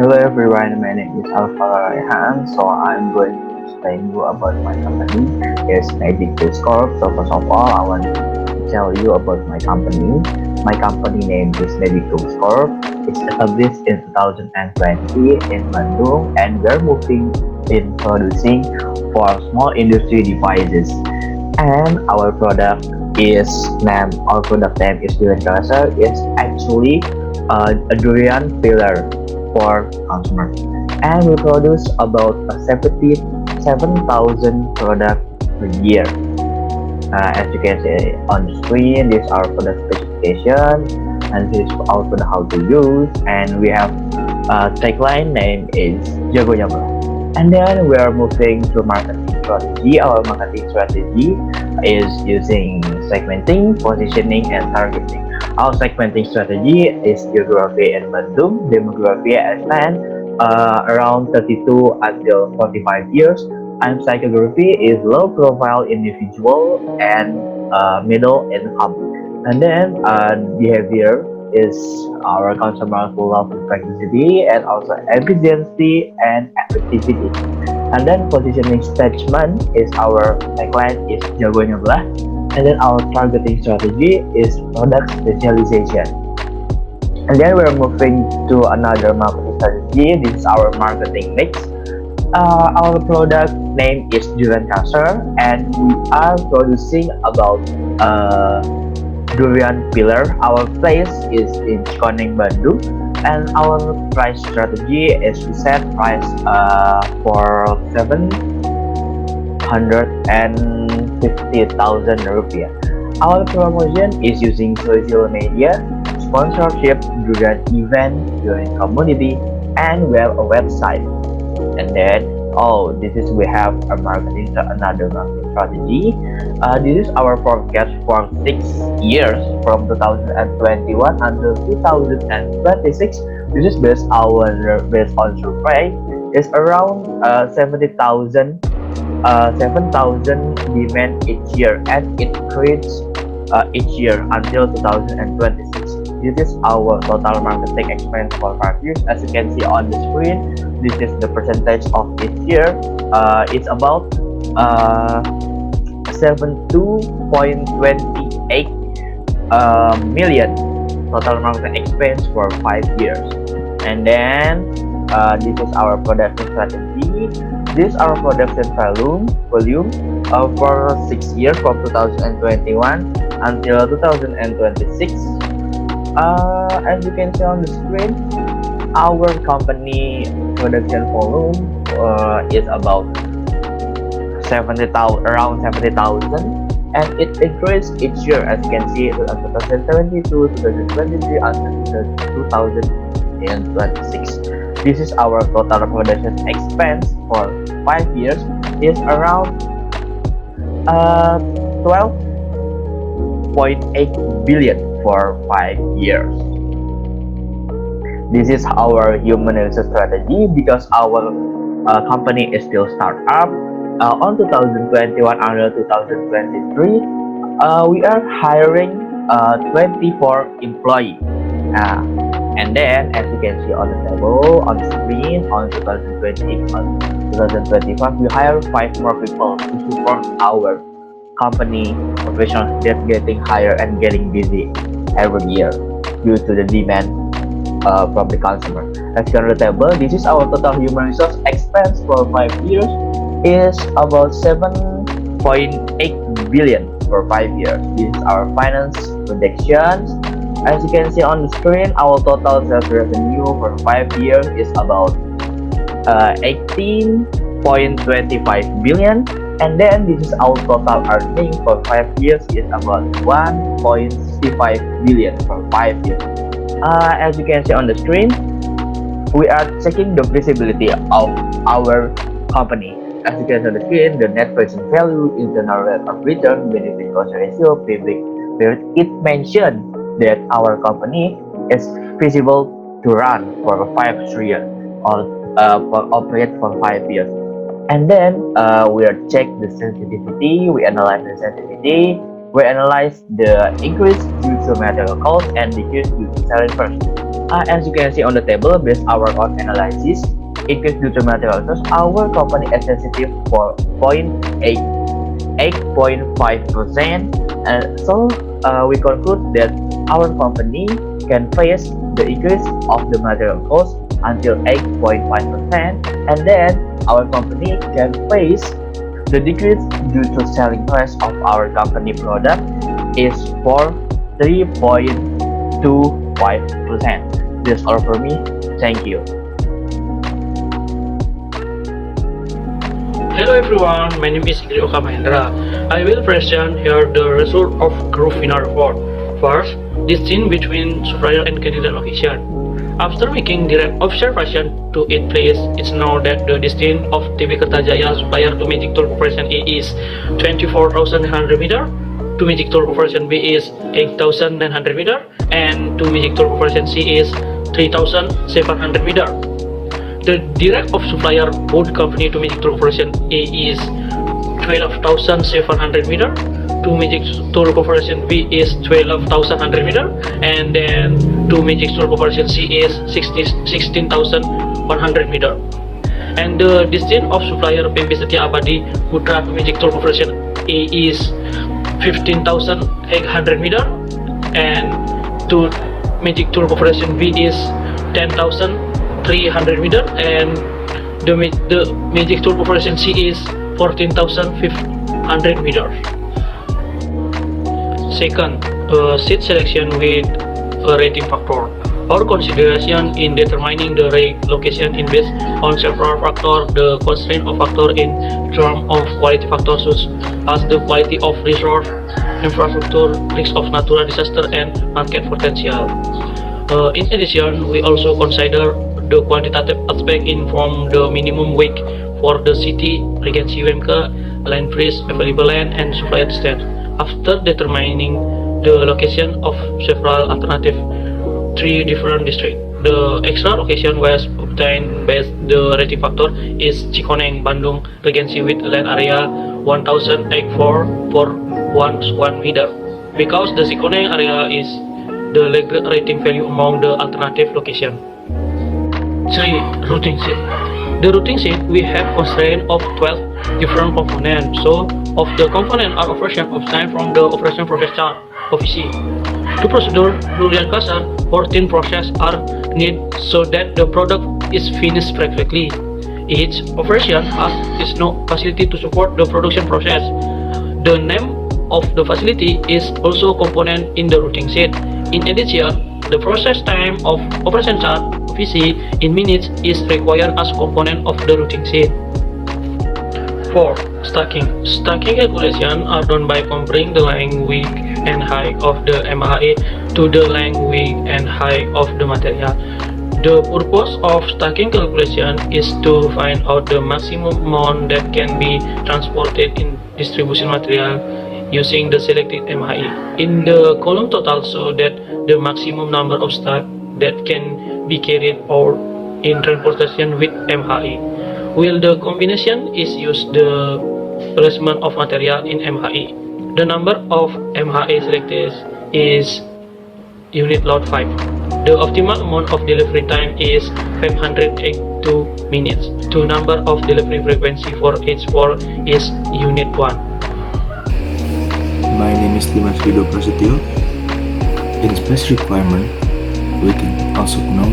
Hello everyone, my name is Alpha Rehan. So I'm going to explain you about my company. It's Magic Tools Corp. So first of all, I want to tell you about my company. My company name is Magic Tools Corp. It's established in 2020 in Bandung, and we're moving in producing for small industry devices. And our product name is Durian Crusher. It's actually a durian filler for consumers. And we produce about 77,000 products per year. As you can see on the screen, this is our product specification, and this is our product how to use. And we have tagline name is Jagonya Bro. And then we are moving to marketing strategy. Our marketing strategy is using segmenting, positioning, and targeting. Our segmenting strategy is geography and Bandung, demography and span, around 32 until 45 years, and psychography is low profile individual and middle income. And then behavior is our consumers who love practicality and also efficiency and effectivity. And then positioning statement is our tagline is jagonya belah. And then our targeting strategy is product specialization. And then we're moving to another marketing strategy. This is our marketing mix. Our product name is Durian Crusher, and we are producing about durian pillar. Our place is in Cikoneng, Bandung, and our price strategy is we set price for 750,000 rupiah. Our promotion is using social media, sponsorship, during event, during community, and we have a website. And then we have another marketing strategy. This is our forecast for 6 years from 2021 until 2026. This is based on survey. It's around 7,000 demand each year, and it creates each year until 2026. This is our total marketing expense for 5 years. As you can see on the screen, this is the percentage of each year. It's about 72.28 million total marketing expense for 5 years. And then this is our production strategy. This is our production volume for 6 years from 2021 until 2026. As you can see on the screen, our company production volume is about around 70,000, and it increased each year. As you can see, 2022, 2023, until 2026. This is our total production expense for 5 years is around 12.8 billion for 5 years. This is our human resource strategy because our company is still startup. On 2021 until 2023, we are hiring 24 employees. And then, as you can see on the table, on the screen, on 2020 on 2025, we hire 5 more people to support our company professionals that getting higher and getting busy every year due to the demand from the customer. As you can on the table, this is our total human resource expense for 5 years is about 7.8 billion for 5 years. This is our finance projections. As you can see on the screen, our total sales revenue for 5 years is about 18.25 billion. And then this is our total earning for 5 years is about 1.65 billion for 5 years. As you can see on the screen, we are checking the visibility of our company. As you can see on the screen, the net present value, internal rate of return, benefit cost ratio, public, it mentioned that our company is feasible to run for 5 years or operate for 5 years. And then we check the sensitivity, we analyze the sensitivity, we analyze the increase due to material cost and decrease due to selling price. As you can see on the table, based our cost analysis, increase due to material cost, our company is sensitive for 8.5%. And so we conclude that our company can face the increase of the material cost until 8.5%, and then our company can face the decrease due to selling price of our company product is for 3.25%. That's all for me. Thank you. Hello everyone, my name is Mahendra. I will present here the result of group final report. First, distinction between supplier and candidate location. After making direct observation to its place, it's known that the distance of TV Kertajaya supplier to Magic Tool Corporation A is 24,900 meter, to Magic Tool Corporation B is 8,900 meter, and to Magic Tool Corporation C is 3,700 meter. The direct of supplier board company to Magic Tool Corporation A is 12,700 meter, to Magic Tool Corporation B is 12,100 meter, and then to Magic Tool Corporation C is 16,100 meter. And the distance of supplier PMP Setia Abadi Putra to Magic Tool Corporation A is 15,800 meter, and to Magic Tool Corporation B is 10,300 meter, and the Magic Tool Corporation C is 14,500 meter. Second, seat selection with a rating factor. Our consideration in determining the location is based on several factors. The constraint of factor in terms of quality factors such as the quality of resource, infrastructure, risk of natural disaster, and market potential. In addition, we also consider the quantitative aspect in from the minimum wage for the city, regency UMK, land price, available land, and supply distance. After determining the location of several alternative 3 different districts, the extra location was obtained based the rating factor is Cikoneng, Bandung, regency with land area 1,000 acre for 1 meter, because the Cikoneng area is the legal rating value among the alternative location. 3. Routing sheet. The routing sheet we have constraint of 12 different components. So of the component are operation obtained from the operation process chart (OPC). To procedure Durian Crusher, 14 process are needed so that the product is finished perfectly. Each operation has no facility to support the production process. The name of the facility is also component in the routing sheet. In addition, the process time of operation chart (OPC) in minutes is required as component of the routing sheet. 4. Stacking. Stacking calculation are done by comparing the length, width, and height of the MHE to the length, width, and height of the material. The purpose of stacking calculation is to find out the maximum amount that can be transported in distribution material using the selected MHE. In the column total show that the maximum number of stack that can be carried out in transportation with MHE. While the combination is used the placement of material in MHE. The number of MHE selected is unit load 5. The optimal amount of delivery time is 582 minutes. The number of delivery frequency for each 4 is unit 1. My name is Dimas Rido Prasetyo. In space requirement, we can also know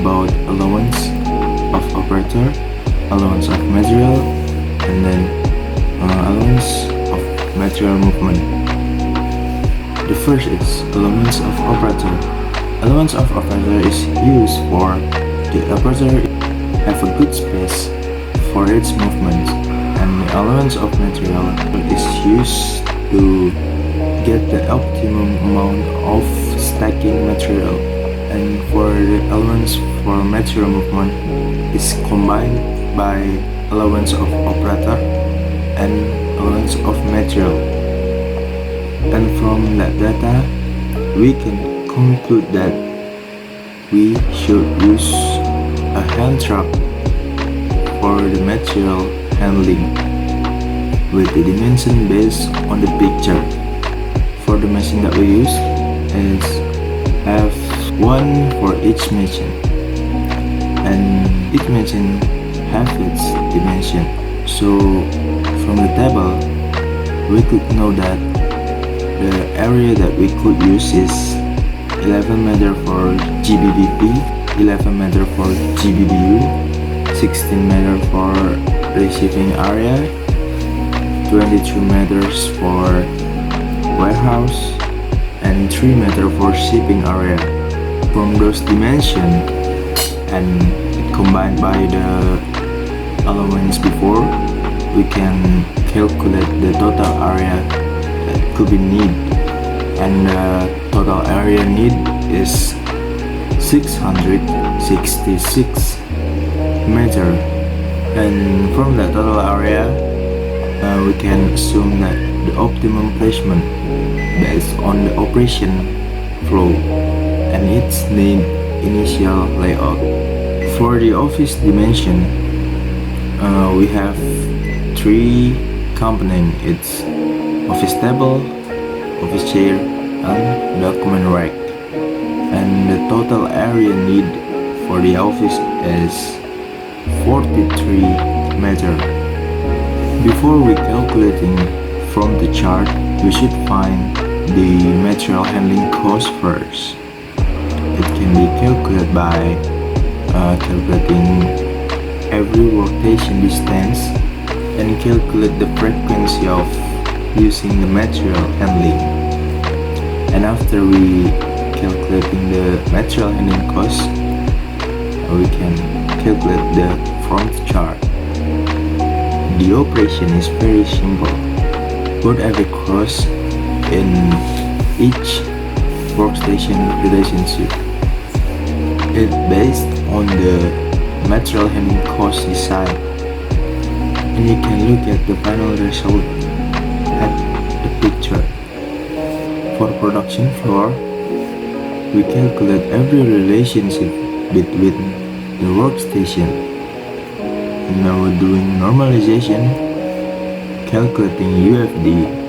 about allowance of operator, allowance of material, and then allowance of material movement. The first is allowance of operator. Allowance of operator is used for the operator have a good space for its movement, and the allowance of material is used to get the optimum amount of stacking material, and for the allowance for material movement is combined by allowance of operator and allowance of material. And from that data, we can conclude that we should use a hand truck for the material handling with the dimension based on the picture. For the machine that we use is have one for each machine, and each machine have its dimension. So from the table we could know that the area that we could use is 11 meter for GBBP, 11 meter for GBBU, 16 meter for receiving area, 22 meters for warehouse, and 3 meter for shipping area. From those dimensions and combined by the allowance before, we can calculate the total area that could be need, and the total area need is 666 meter. And from that total area we can assume that the optimum placement based on the operation flow and its need initial layout. For the office dimension, we have 3 components. It's office table, office chair, and document rack. And the total area need for the office is 43 meter. Before we calculating from the chart, we should find the material handling cost first. It can be calculated by calculating every workstation distance and calculate the frequency of using the material handling. And after we calculating the material handling cost, we can calculate the front chart. The operation is very simple. Put every cost in each workstation relationship. It's based on the material handling cost design, and you can look at the final result at the picture. For production floor, we calculate every relationship between the workstation. Now doing normalization, calculating UFD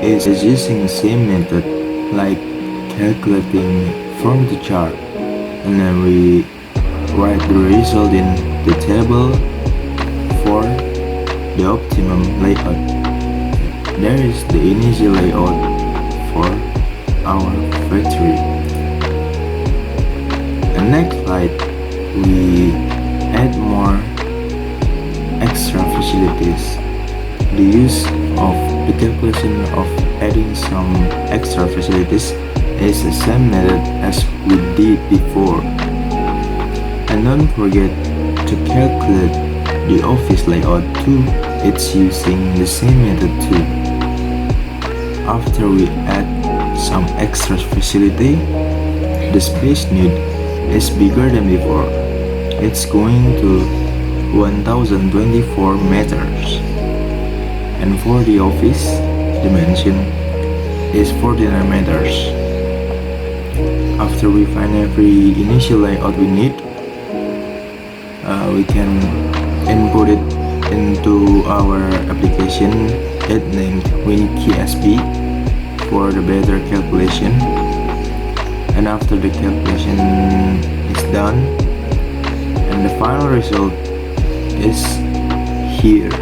is using the same method like calculating from the chart, and then we write the result in the table for the optimum layout. There is the initial layout for our factory. And next slide, we add more extra facilities. The use of the calculation of adding some extra facilities is the same method as we did before. And don't forget to calculate the office layout too. It's using the same method too. After we add some extra facility, the space need is bigger than before. It's going to 1024 meters. And for the office dimension is 49 meters. After we find every initial layout we need, we can input it into our application. It named WinKSB for the better calculation. And after the calculation is done, and the final result is here.